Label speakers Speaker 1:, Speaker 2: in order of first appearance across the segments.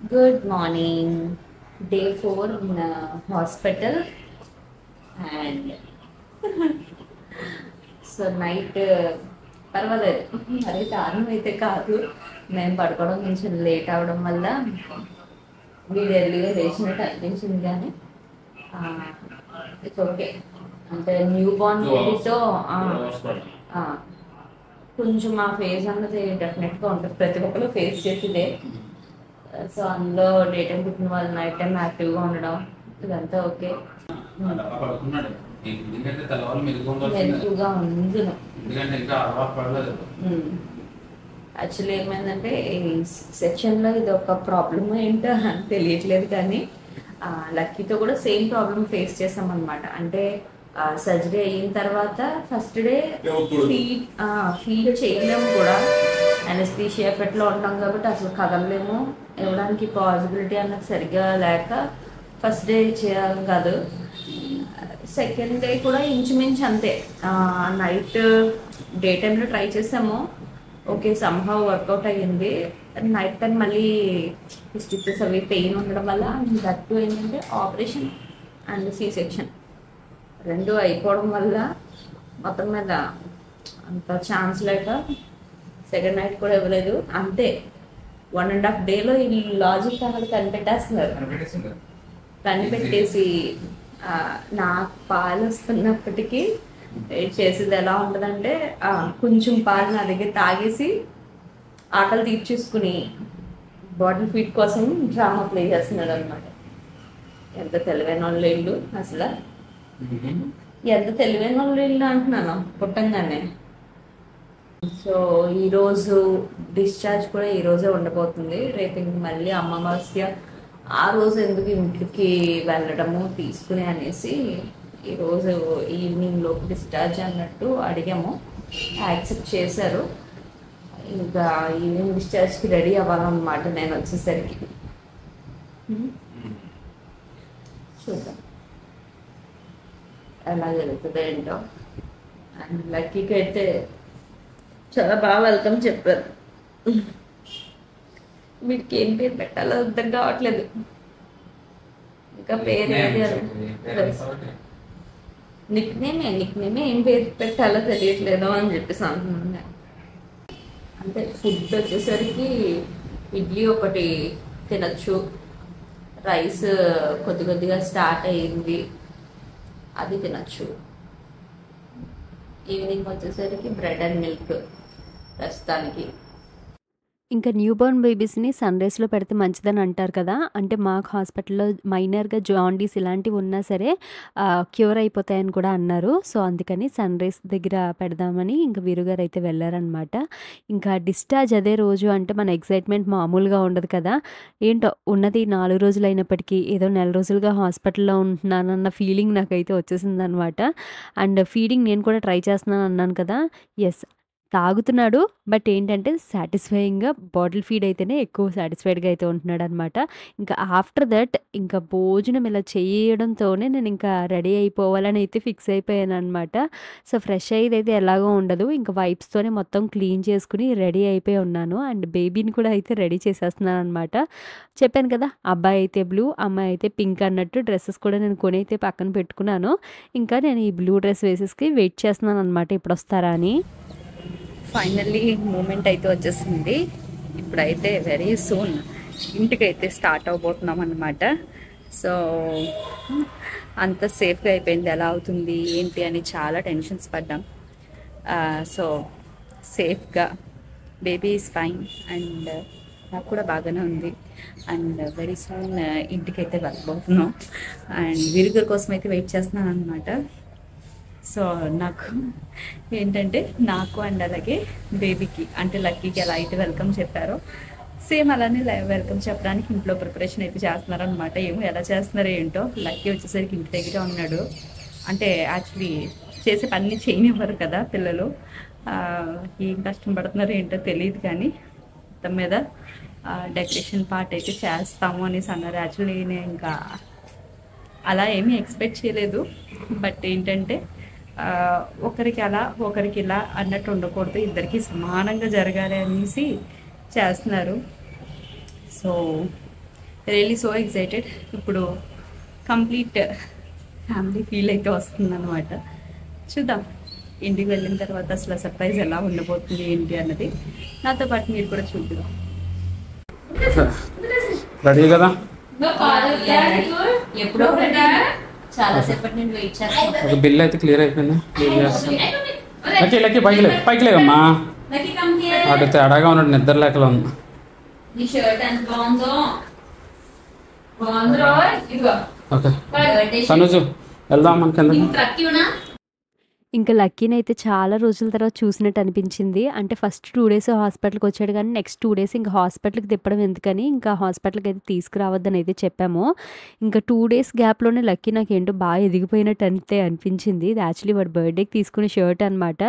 Speaker 1: Good morning. Day 4 in hospital and so night పర్వాలేదు, మరి దారుణం అయితే కాదు. మేము పడుకోవడం కొంచెం లేట్ అవడం వల్ల వీడు ఎర్లీగా లేచినట్టు అనిపించింది, కానీ ఇట్స్ ఓకే. అంటే న్యూ బార్న్ బేబీతో కొంచెం ఆ ఫేజ్ అన్నది డెఫినెట్గా ఉంటుంది, ప్రతి ఒక్కరు ఫేస్ చేసేదే. సో అందులో డే టైం పుట్టిన వాళ్ళు నైట్ టైం యాక్టివ్గా ఉండడం ఇదంతా ఓకే. మెరుగుగా ఉందును. యాక్చువల్లీ ఏమైందంటే ఈ సెక్షన్లో ఇది ఒక ప్రాబ్లమ్ ఏంటో అని తెలియట్లేదు, కానీ లక్కీతో కూడా సేమ్ ప్రాబ్లమ్ ఫేస్ చేసాం అనమాట. అంటే సర్జరీ అయిన తర్వాత ఫస్ట్ డే ఫీడ్ చేయలేము కూడా, అనస్థీషియా ఎఫెక్ట్లో ఉంటాం కాబట్టి అసలు కదలలేము, ఇవ్వడానికి పాసిబిలిటీ అన్నది సరిగ్గా లేక ఫస్ట్ డే చేయాలి కాదు. సెకండ్ డే కూడా ఇంచుమించు అంతే. నైట్ డే టైంలో ట్రై చేసాము, ఓకే సమ్హౌ వర్కౌట్ అయ్యింది. నైట్ టైం మళ్ళీ స్టిచెస్ అవి పెయిన్ ఉండడం వల్ల దట్టు ఏంటంటే ఆపరేషన్ అండ్ సి సెక్షన్ రెండు అయిపోవడం వల్ల మొత్తం మీద అంత ఛాన్స్ లేక సెకండ్ నైట్ కూడా ఇవ్వలేదు. అంతే 1.5 డేలో ఈ లాజిక్ అన్నది కనిపెట్టేసి నాకు పాలు వస్తున్నప్పటికీ చేసేది ఎలా ఉంటుందంటే కొంచెం పాలు నా దగ్గర తాగేసి ఆకలి తీర్చేసుకుని బాటిల్ ఫీడ్ కోసం డ్రామా ప్లే చేస్తున్నాడు అనమాట. ఎంత తెలివైన వాళ్ళు ఇల్లు, అసలు ఎంత తెలివైన వాళ్ళు ఇల్లు అంటున్నాను పుట్టంగానే. సో ఈరోజు డిశ్చార్జ్ కూడా ఈరోజే ఉండబోతుంది. రేపు ఇంక మళ్ళీ అమావాస్య, ఆ రోజు ఎందుకు ఇంటికి వెళ్ళడము తీసుకుని అనేసి ఈరోజు ఈవినింగ్ లోపు డిశ్చార్జ్ అన్నట్టు అడిగాము, యాక్సెప్ట్ చేశారు. ఇంకా ఈవినింగ్ డిశ్చార్జ్కి రెడీ అవ్వాలన్నమాట నేను వచ్చేసరికి. చూద్దాం ఎలా జరుగుతుందో ఏంటో. అండ్ లక్కీకి అయితే చాలా బాగా వెల్కమ్ చెప్పారు. వీడికి ఏం పేరు పెట్టాలో అర్థం కావట్లేదు. ఇంకా పేరు నిక్ నేమే ఏం పేరు పెట్టాలో తెలియట్లేదు అని చెప్పేసి అంటున్నాను. అంటే ఫుడ్ వచ్చేసరికి ఇడ్లీ ఒకటి తినచ్చు, రైస్ కొద్ది కొద్దిగా స్టార్ట్ అయ్యింది, అది తినచ్చు. ఈవినింగ్ వచ్చేసరికి బ్రెడ్ అండ్ మిల్క్ ప్రస్తుతానికి.
Speaker 2: ఇంకా న్యూ బోర్న్ బేబీస్ని సన్ రైస్లో పెడితే మంచిదని అంటారు కదా. అంటే మాకు హాస్పిటల్లో మైనర్గా జాండీస్ ఇలాంటివి ఉన్నా సరే క్యూర్ అయిపోతాయని కూడా అన్నారు. సో అందుకని సన్ రైస్ దగ్గర పెడదామని ఇంకా వీరుగారు అయితే వెళ్ళారనమాట. ఇంకా డిశ్చార్జ్ అదే రోజు అంటే మన ఎక్సైట్మెంట్ మామూలుగా ఉండదు కదా. ఏంటో ఉన్నది 4 రోజులు అయినప్పటికీ ఏదో 1 రోజులుగా హాస్పిటల్లో ఉంటున్నానన్న ఫీలింగ్ నాకైతే వచ్చేసింది అనమాట. అండ్ ఫీడింగ్ నేను కూడా ట్రై చేస్తున్నాను అన్నాను కదా. ఎస్, తాగుతున్నాడు, బట్ ఏంటంటే సాటిస్ఫైయింగ్గా బాటిల్ ఫీడ్ అయితేనే ఎక్కువ సాటిస్ఫైడ్గా అయితే ఉంటున్నాడు అనమాట. ఇంకా ఆఫ్టర్ దట్ ఇంకా భోజనం ఇలా చేయడంతోనే నేను ఇంకా రెడీ అయిపోవాలని అయితే ఫిక్స్ అయిపోయాను అనమాట. సో ఫ్రెష్ అయ్యేది అయితే ఎలాగో ఉండదు, ఇంకా వైప్స్తోనే మొత్తం క్లీన్ చేసుకుని రెడీ అయిపోయి ఉన్నాను. అండ్ బేబీని కూడా అయితే రెడీ చేసేస్తున్నాను అనమాట. చెప్పాను కదా, అబ్బాయి అయితే బ్లూ, అమ్మాయి అయితే పింక్ అన్నట్టు డ్రెస్సెస్ కూడా నేను కొని అయితే పక్కన పెట్టుకున్నాను. ఇంకా నేను ఈ బ్లూ డ్రెస్ వేసేసి వెయిట్ చేస్తున్నాను అనమాట ఇప్పుడు వస్తారా అని.
Speaker 1: ఫైనల్లీ మూమెంట్ అయితే వచ్చేసింది. ఇప్పుడైతే వెరీ సూన్ ఇంటికైతే స్టార్ట్ అవబోతున్నాం అన్నమాట. సో అంత సేఫ్గా అయిపోయింది. ఎలా అవుతుంది ఏంటి అని చాలా టెన్షన్స్ పడ్డాం. సో సేఫ్గా బేబీ ఈజ్ ఫైన్ అండ్ నాకు కూడా బాగానే ఉంది. అండ్ వెరీ సూన్ ఇంటికైతే వెళ్ళబోతున్నాం. అండ్ వీరిగర్ కోసం అయితే వెయిట్ చేస్తున్నాను అనమాట. సో నాకు ఏంటంటే నాకు అండ్ అలాగే బేబీకి అంటే లక్కీకి ఎలా అయితే వెల్కమ్ చెప్పారో సేమ్ అలానే వెల్కమ్ చెప్పడానికి ఇంట్లో ప్రిపరేషన్ అయితే చేస్తున్నారు అనమాట. ఏమో ఎలా చేస్తున్నారో ఏంటో. లక్కీ వచ్చేసరికి ఇంటి దగ్గర ఉన్నాడు. అంటే యాక్చువల్లీ చేసే పని చేయనివ్వరు కదా పిల్లలు, ఏం కష్టం పడుతున్నారో ఏంటో తెలియదు, కానీ మొత్తం మీద డెకరేషన్ పార్ట్ అయితే చేస్తాము అనేసి అన్నారు. యాక్చువల్లీ నేను ఇంకా అలా ఏమీ ఎక్స్పెక్ట్ చేయలేదు, బట్ ఏంటంటే ఒకరికి అలా ఒకరికి ఇలా అన్నట్టు ఉండకూడదు, ఇద్దరికి సమానంగా జరగాలి అనేసి చేస్తున్నారు. So really so excited. ఇప్పుడు కంప్లీట్ ఫ్యామిలీ ఫీల్ అయితే వస్తుందన్నమాట. చూద్దాం ఇంటికి వెళ్ళిన తర్వాత అసలు సర్ప్రైజ్ ఎలా ఉండబోతుంది ఏంటి అన్నది నాతో పాటు మీరు కూడా చూద్దాం.
Speaker 3: రెడీ కదా?
Speaker 1: ఎప్పుడో చాలా సేపటి నుండి వెయిట్ చేస్తాను.
Speaker 3: ఒక బిల్ అయితే క్లియర్ అయిపోయింది. క్లియర్ చేస్తాను. లక్కీ లక్కీ పైకి లేదు, పైకి లేదమ్మా. అటు తేడాగా ఉన్నాడు, నిద్ర లేకలో ఉంది. ఓకే తనుజు వెళ్దాం మన కిందకి.
Speaker 2: ఇంకా లక్కీని అయితే చాలా రోజుల తర్వాత చూసినట్టు అనిపించింది. అంటే ఫస్ట్ 2 days హాస్పిటల్కి వచ్చాడు, కానీ నెక్స్ట్ 2 days ఇంకా హాస్పిటల్కి తిప్పడం ఎందుకని ఇంకా హాస్పిటల్కి అయితే తీసుకురావద్దని అయితే చెప్పాము. ఇంకా 2 days గ్యాప్లోనే లక్కీ నాకు ఏంటో బాగా ఎదిగిపోయినట్టు అయితే అనిపించింది. ఇది యాక్చువల్లీ వాడు బర్త్డేకి తీసుకునే షర్ట్ అనమాట.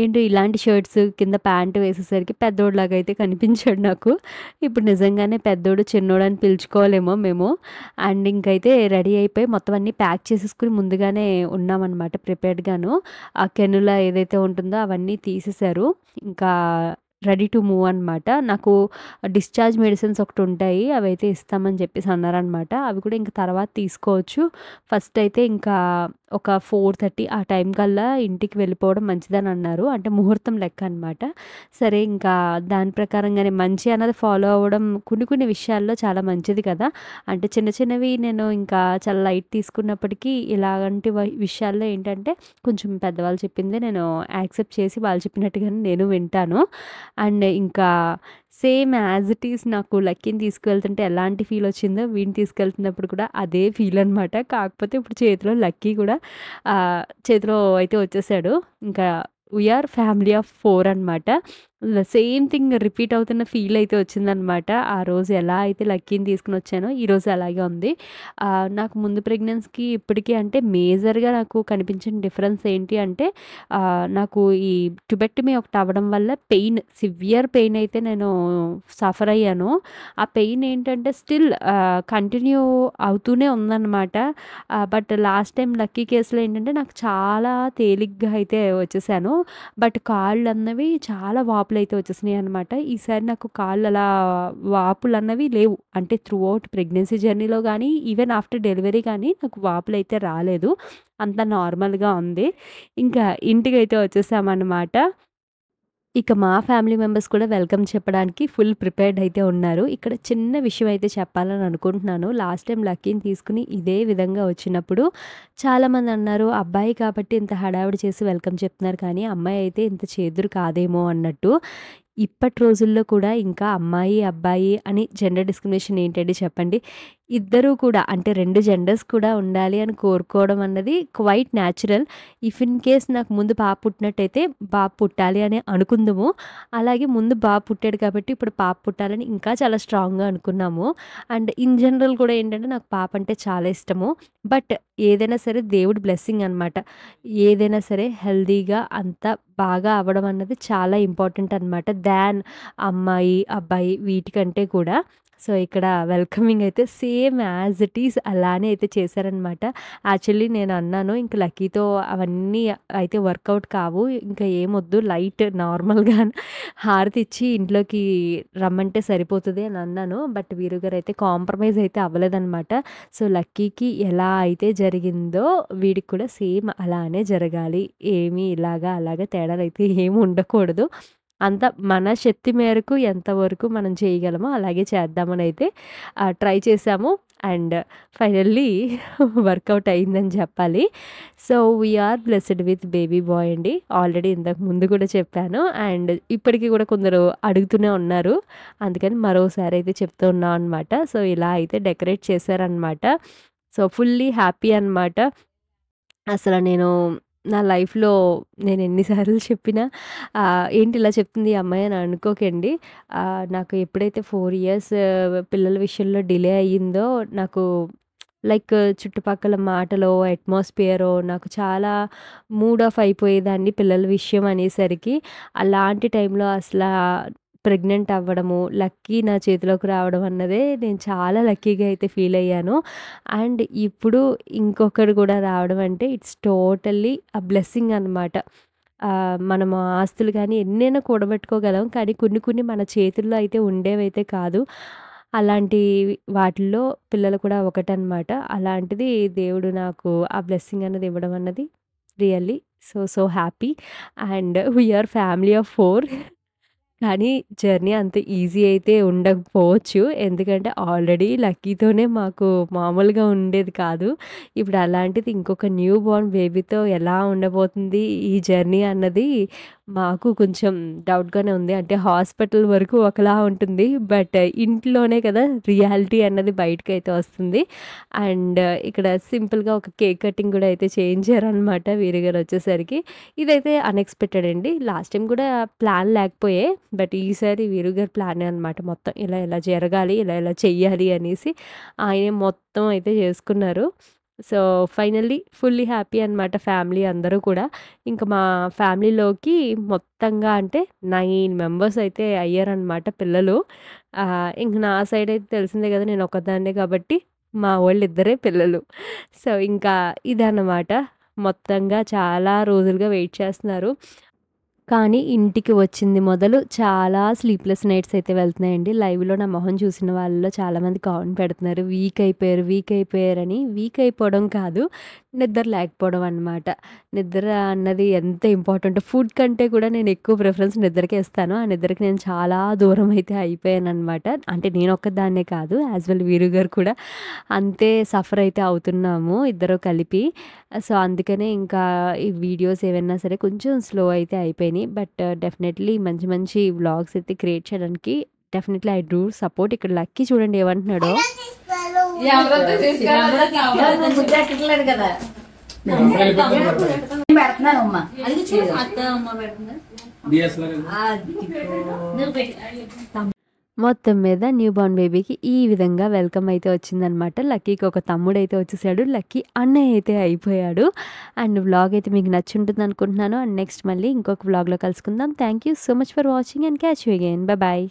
Speaker 2: ఏంటో ఇలాంటి షర్ట్స్ కింద ప్యాంటు వేసేసరికి పెద్దోడిలాగా అయితే కనిపించాడు నాకు. ఇప్పుడు నిజంగానే పెద్దోడు చిన్నోడు అని పిలుచుకోవాలేమో మేము. అండ్ ఇంకైతే రెడీ అయిపోయి మొత్తం అన్నీ ప్యాక్ చేసేసుకుని ముందుగానే ఉన్నామన్నమాట, ప్రిపేర్డ్గాను. ఆ కెనులా ఏదైతే ఉంటుందో అవన్నీ తీసేశారు. ఇంకా రెడీ టు మూవ్ అనమాట. నాకు డిశ్చార్జ్ మెడిసిన్స్ ఒకటి ఉంటాయి, అవి అయితే ఇస్తామని చెప్పేసి అన్నారనమాట. అవి కూడా ఇంకా తర్వాత తీసుకోవచ్చు. ఫస్ట్ అయితే ఇంకా ఒక 4:30 ఆ టైం కల్లా ఇంటికి వెళ్ళిపోవడం మంచిదని అన్నారు. అంటే ముహూర్తం లెక్క అనమాట. సరే ఇంకా దాని ప్రకారంగానే మంచి అన్నది ఫాలో అవ్వడం కొన్ని విషయాల్లో చాలా మంచిది కదా. అంటే చిన్న చిన్నవి నేను ఇంకా చాలా లైట్ తీసుకున్నప్పటికీ ఇలాంటి విషయాల్లో ఏంటంటే కొంచెం పెద్దవాళ్ళు చెప్పిందే నేను యాక్సెప్ట్ చేసి వాళ్ళు చెప్పినట్టుగానే నేను వింటాను. అండ్ ఇంకా సేమ్ యాజ్ ఇట్ ఈస్ నాకు లక్కీని తీసుకువెళ్తుంటే ఎలాంటి ఫీల్ వచ్చిందో వీడిని తీసుకెళ్తున్నప్పుడు కూడా అదే ఫీల్ అనమాట. కాకపోతే ఇప్పుడు చేతిలో లక్కీ కూడా చేతిలో అయితే వచ్చేసాడు. ఇంకా వీఆర్ ఫ్యామిలీ ఆఫ్ 4 అనమాట. సేమ్ థింగ్ రిపీట్ అవుతున్న ఫీల్ అయితే వచ్చిందనమాట. ఆ రోజు ఎలా అయితే లక్కీని తీసుకుని వచ్చానో ఈరోజు అలాగే ఉంది. నాకు ముందు ప్రెగ్నెన్సీకి ఇప్పటికీ అంటే మేజర్గా నాకు కనిపించిన డిఫరెన్స్ ఏంటి అంటే నాకు ఈ ట్యూబెక్టమీ ఒకటి అవ్వడం వల్ల పెయిన్, సివియర్ పెయిన్ అయితే నేను సఫర్ అయ్యాను. ఆ పెయిన్ ఏంటంటే స్టిల్ కంటిన్యూ అవుతూనే ఉందన్నమాట. బట్ లాస్ట్ టైం లక్కీ కేసులో ఏంటంటే నాకు చాలా తేలిగ్గా అయితే వచ్చేసాను. బట్ కాళ్ళు అన్నవి చాలా వాపులు అయితే వచ్చేసినాయి అనమాట. ఈసారి నాకు కాళ్ళు అలా వాపులు అన్నవి లేవు. అంటే త్రూ అవుట్ ప్రెగ్నెన్సీ జర్నీలో కానీ ఈవెన్ ఆఫ్టర్ డెలివరీ కానీ నాకు వాపులు అయితే రాలేదు. అంతా నార్మల్గా ఉంది. ఇంకా ఇంటికైతే వచ్చేసామన్నమాట. ఇక మా ఫ్యామిలీ మెంబర్స్ కూడా వెల్కమ్ చెప్పడానికి ఫుల్ ప్రిపేర్డ్ అయితే ఉన్నారు. ఇక్కడ చిన్న విషయం అయితే చెప్పాలని అనుకుంటున్నాను. లాస్ట్ టైం లక్కీని తీసుకుని ఇదే విధంగా వచ్చినప్పుడు చాలామంది అన్నారు, అబ్బాయి కాబట్టి ఇంత హడావిడి చేసి వెల్కమ్ చెప్తున్నారు, కానీ అమ్మాయి అయితే ఇంత చేదురు కాదేమో అన్నట్టు. ఇప్పటి రోజుల్లో కూడా ఇంకా అమ్మాయి అబ్బాయి అని జెండర్ డిస్క్రిమినేషన్ ఏంటంటే చెప్పండి. ఇద్దరూ కూడా అంటే 2 జెండర్స్ కూడా ఉండాలి అని కోరుకోవడం అన్నది quite natural. If in case నాకు ముందు పాప పుట్టినట్టయితే బాబు పుట్టాలి అని అనుకుందాము. అలాగే ముందు బాబు పుట్టాడు కాబట్టి ఇప్పుడు పాప పుట్టాలని ఇంకా చాలా స్ట్రాంగ్గా అనుకున్నాము. అండ్ ఇన్ జనరల్ కూడా ఏంటంటే నాకు పాప అంటే చాలా ఇష్టము. బట్ ఏదైనా సరే దేవుడి బ్లెస్సింగ్ అనమాట. ఏదైనా సరే హెల్దీగా అంతా బాగా అవ్వడం అన్నది చాలా ఇంపార్టెంట్ అనమాట దాన్ అమ్మాయి అబ్బాయి వీటికంటే కూడా. సో ఇక్కడ వెల్కమింగ్ అయితే సేమ్ యాజ్ ఇట్ ఈస్ అలానే అయితే చేశారనమాట. యాక్చువల్లీ నేను అన్నాను ఇంక లక్కీతో అవన్నీ అయితే వర్కౌట్ కావు, ఇంకా ఏమొద్దు లైట్ నార్మల్గా హారతి ఇచ్చి ఇంట్లోకి రమ్మంటే సరిపోతుంది అని అన్నాను. బట్ వీరుగారు అయితే కాంప్రమైజ్ అయితే అవ్వలేదన్నమాట. సో లక్కీకి ఎలా అయితే జరిగిందో వీడికి కూడా సేమ్ అలానే జరగాలి, ఏమీ ఇలాగా అలాగా తేడాలు అయితే ఏమి ఉండకూడదు. అంత మన శక్తి మేరకు ఎంతవరకు మనం చేయగలమో అలాగే చేద్దామని అయితే ట్రై చేసాము. అండ్ ఫైనల్లీ వర్కౌట్ అయిందని చెప్పాలి. So we are blessed with baby boy అండి. ఆల్రెడీ ఇంతకు ముందు కూడా చెప్పాను అండ్ ఇప్పటికీ కూడా కొందరు అడుగుతూనే ఉన్నారు, అందుకని మరోసారి అయితే చెప్తూ ఉన్నాం అనమాట. సో ఇలా అయితే డెకరేట్ చేశారనమాట. సో ఫుల్లీ హ్యాపీ అనమాట. అసలు నేను నా లైఫ్‌లో నేను ఎన్ని సార్లు చెప్పినా ఏంటి ఇలా చెప్తుంది ఈ అమ్మాయి అని అనుకోకండి. నాకు ఎప్పుడైతే 4 ఇయర్స్ పిల్లల విషయంలో డిలే అయ్యిందో నాకు లైక్ చుట్టుపక్కల మాటలో, అట్మాస్ఫియరో నాకు చాలా మూడ్ ఆఫ్ అయిపోయేదాన్ని పిల్లల విషయం అనేసరికి. అలాంటి టైంలో అసలా ప్రెగ్నెంట్ అవ్వడము, లక్కీ నా చేతిలోకి రావడం అన్నదే నేను చాలా లక్కీగా అయితే ఫీల్ అయ్యాను. అండ్ ఇప్పుడు ఇంకొకరు కూడా రావడం అంటే ఇట్స్ టోటల్లీ అ బ్లెస్సింగ్ అనమాట. మనము ఆస్తులు కానీ ఎన్నైనా కూడబెట్టుకోగలం, కానీ కొన్ని మన చేతుల్లో అయితే ఉండేవైతే కాదు. అలాంటి వాటిల్లో పిల్లలు కూడా ఒకటనమాట. అలాంటిది దేవుడు నాకు ఆ బ్లెస్సింగ్ అన్నది ఇవ్వడం అన్నది really so happy. And we are family of 4. కానీ జర్నీ అంత ఈజీ అయితే ఉండకపోవచ్చు. ఎందుకంటే ఆల్రెడీ లక్కీతోనే మాకు మామూలుగా ఉండేది కాదు. ఇప్పుడు అలాంటిది ఇంకొక న్యూ బోర్న్ బేబీతో ఎలా ఉండబోతుంది ఈ జర్నీ అన్నది మాకు కొంచెం డౌట్‌గానే ఉంది. అంటే హాస్పిటల్ వరకు ఒకలా ఉంటుంది. బట్ ఇంట్లోనే కదా రియాలిటీ అన్నది బయటకైతే వస్తుంది. అండ్ ఇక్కడ సింపుల్‌గా ఒక కేక్ కటింగ్ కూడా అయితే చేయించారనమాట వీరుగారు వచ్చేసరికి. ఇదైతే అన్‌ఎక్స్‌పెక్టెడ్ అండి. లాస్ట్ టైమ్ కూడా ప్లాన్ లేకపోయే. బట్ ఈసారి వీరుగారి ప్లానే అనమాట మొత్తం. ఇలా జరగాలి, ఇలా చెయ్యాలి అనేసి ఆయనే మొత్తం అయితే చేసుకున్నారు. సో, ఫైనల్లీ ఫుల్లీ హ్యాపీ అనమాట ఫ్యామిలీ అందరూ కూడా. ఇంక మా ఫ్యామిలీలోకి మొత్తంగా అంటే 9 మెంబర్స్ అయితే అయ్యారనమాట పిల్లలు. ఇంక నా సైడ్ అయితే తెలిసిందే కదా! నేను ఒక్కదాన్నే కాబట్టి మా వోళ్ళిద్దరే పిల్లలు. సో, ఇంకా ఇదన్నమాట. మొత్తంగా చాలా రోజులుగా వెయిట్ చేస్తున్నారు. కానీ ఇంటికి వచ్చింది మొదలు చాలా స్లీప్‌లెస్ నైట్స్ అయితే వెళ్తున్నాయండి. లైవ్‌లో నా మొహం చూసిన వాళ్ళలో చాలామంది కామెంట్ పెడుతున్నారు. వీక్ అయిపోయారని. వీక్ అయిపోవడం కాదు, నిద్ర లేకపోవడం అనమాట. నిద్ర అన్నది ఎంత ఇంపార్టెంటో ఫుడ్ కంటే కూడా నేను ఎక్కువ ప్రిఫరెన్స్ నిద్రకే ఇస్తాను. ఆ నిద్రకి నేను చాలా దూరం అయితే అయిపోయాననమాట. అంటే నేను ఒక్కదాన్నే కాదు, యాజ్ వెల్ వీరు గారు కూడా అంతే సఫర్ అయితే అవుతున్నాము ఇద్దరు కలిపి. సో, అందుకనే ఇంకా ఈ వీడియోస్ ఏవైనా సరే కొంచెం స్లో అయితే అయిపోయినాయి. బట్ డెఫినెట్‌లీ మంచి మంచి వ్లాగ్స్ అయితే క్రియేట్ చేయడానికి డెఫినెట్‌లీ ఐ డూ సపోర్ట్. ఇక్కడ లక్కీ చూడండి ఏమంటున్నాడో. మొత్తం మీద న్యూ బోర్న్ బేబీకి ఈ విధంగా వెల్కమ్ అయితే వచ్చిందనమాట. లక్కీకి ఒక తమ్ముడైతే వచ్చేసాడు. లక్కీ అన్నయ్య అయితే అయిపోయాడు. అండ్ వ్లాగ్ అయితే మీకు నచ్చుంటుంది అనుకుంటున్నాను. అండ్ నెక్స్ట్ మళ్ళీ ఇంకొక వ్లాగ్‌లో కలుసుకుందాం. Thank you so much for watching and catch you again. Bye.